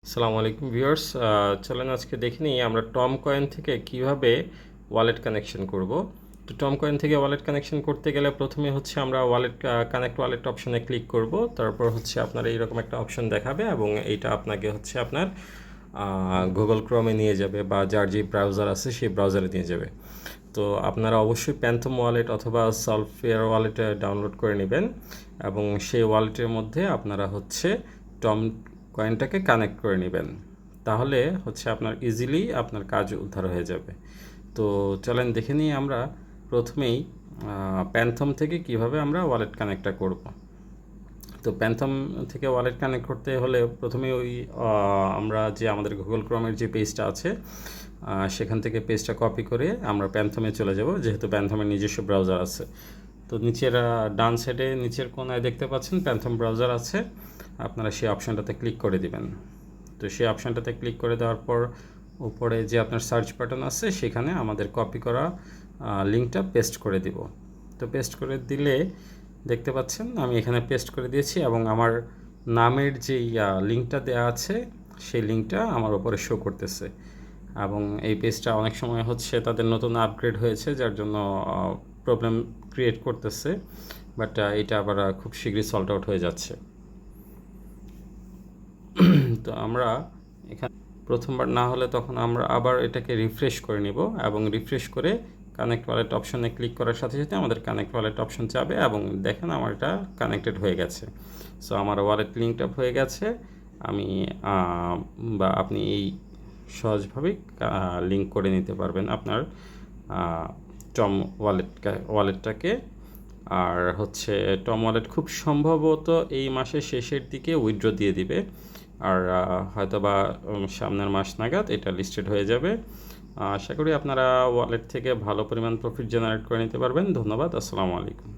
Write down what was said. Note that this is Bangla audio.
আসসালামু আলাইকুম ভিউয়ার্স, চলেন আজকে দেখে নিই আমরা টম কয়েন থেকে কিভাবে ওয়ালেট কানেকশন করব। তো টম কয়েন থেকে ওয়ালেট কানেকশন করতে গেলে প্রথমে হচ্ছে আমরা কানেক্ট ওয়ালেট অপশনে ক্লিক করব। তারপর হচ্ছে আপনার এইরকম একটা অপশন দেখাবে এবং এইটা আপনাকে হচ্ছে আপনার গুগল ক্রোমে নিয়ে যাবে বা যার যে ব্রাউজার আছে সেই ব্রাউজারে নিয়ে যাবে। তো আপনারা অবশ্যই প্যান্থম ওয়ালেট অথবা সলফেয়ার ওয়ালেট ডাউনলোড করে নেবেন এবং সেই ওয়ালেটের মধ্যে আপনারা হচ্ছে টম কয়েনটাকে কানেক্ট করে নেবেন। তাহলে হচ্ছে আপনার ইজিলি আপনার কাজ উদ্ধার হয়ে যাবে। তো চলেন দেখে নিই আমরা প্রথমেই প্যান্থম থেকে কিভাবে আমরা ওয়ালেট কানেক্টটা করব। তো প্যান্থম থেকে ওয়ালেট কানেক্ট করতে হলে প্রথমে আমরা যে আমাদের গুগল ক্রোমের যে পেজটা আছে সেখান থেকে পেজটা কপি করে আমরা প্যান্থমে চলে যাব, যেহেতু প্যান্থমের নিজস্ব ব্রাউজার আছে। তো নিচের ডান সাইডে নিচের কোনায় দেখতে পাচ্ছেন প্যান্থম ব্রাউজার আছে, আপনারা সেই অপশানটাতে ক্লিক করে দিবেন। তো সেই অপশানটাতে ক্লিক করে দেওয়ার পর উপরে যে আপনার সার্চ বাটন আছে সেখানে আমাদের কপি করা লিঙ্কটা পেস্ট করে দিব। তো পেস্ট করে দিলে দেখতে পাচ্ছেন আমি এখানে পেস্ট করে দিয়েছি এবং আমার নামের যেই লিঙ্কটা দেওয়া আছে সেই লিঙ্কটা আমার উপরে শো করতেছে। এবং এই পেজটা অনেক সময় হচ্ছে তাদের নতুন আপগ্রেড হয়েছে যার জন্য প্রবলেম ক্রিয়েট করতেছে, বাট এটা আবার খুব শীঘ্রই সল্ট আউট হয়ে যাচ্ছে। তো আমরা এখানে প্রথমবার না হলে তখন আমরা আবার এটাকে রিফ্রেশ করে নিব এবং রিফ্রেশ করে কানেক্ট ওয়ালেট অপশনে ক্লিক করার সাথে সাথে আমাদের কানেক্ট ওয়ালেট অপশন যাবে এবং দেখেন আমার এটা কানেক্টেড হয়ে গেছে। সো আমার ওয়ালেট লিঙ্কড আপ হয়ে গেছে। আমি বা আপনি এই সহজভাবেই লিঙ্ক করে নিতে পারবেন আপনার টম ওয়ালেটটাকে। আর হচ্ছে টম ওয়ালেট খুব সম্ভবত এই মাসের শেষের দিকে উইথড্র দিয়ে দিবে, আর হয়তো বা সামনের মাস নাগাদ এটা লিস্টেড হয়ে যাবে। আশা করি আপনারা ওয়ালেট থেকে ভালো পরিমাণ প্রফিট জেনারেট করে নিতে পারবেন। ধন্যবাদ। আসসালামু আলাইকুম।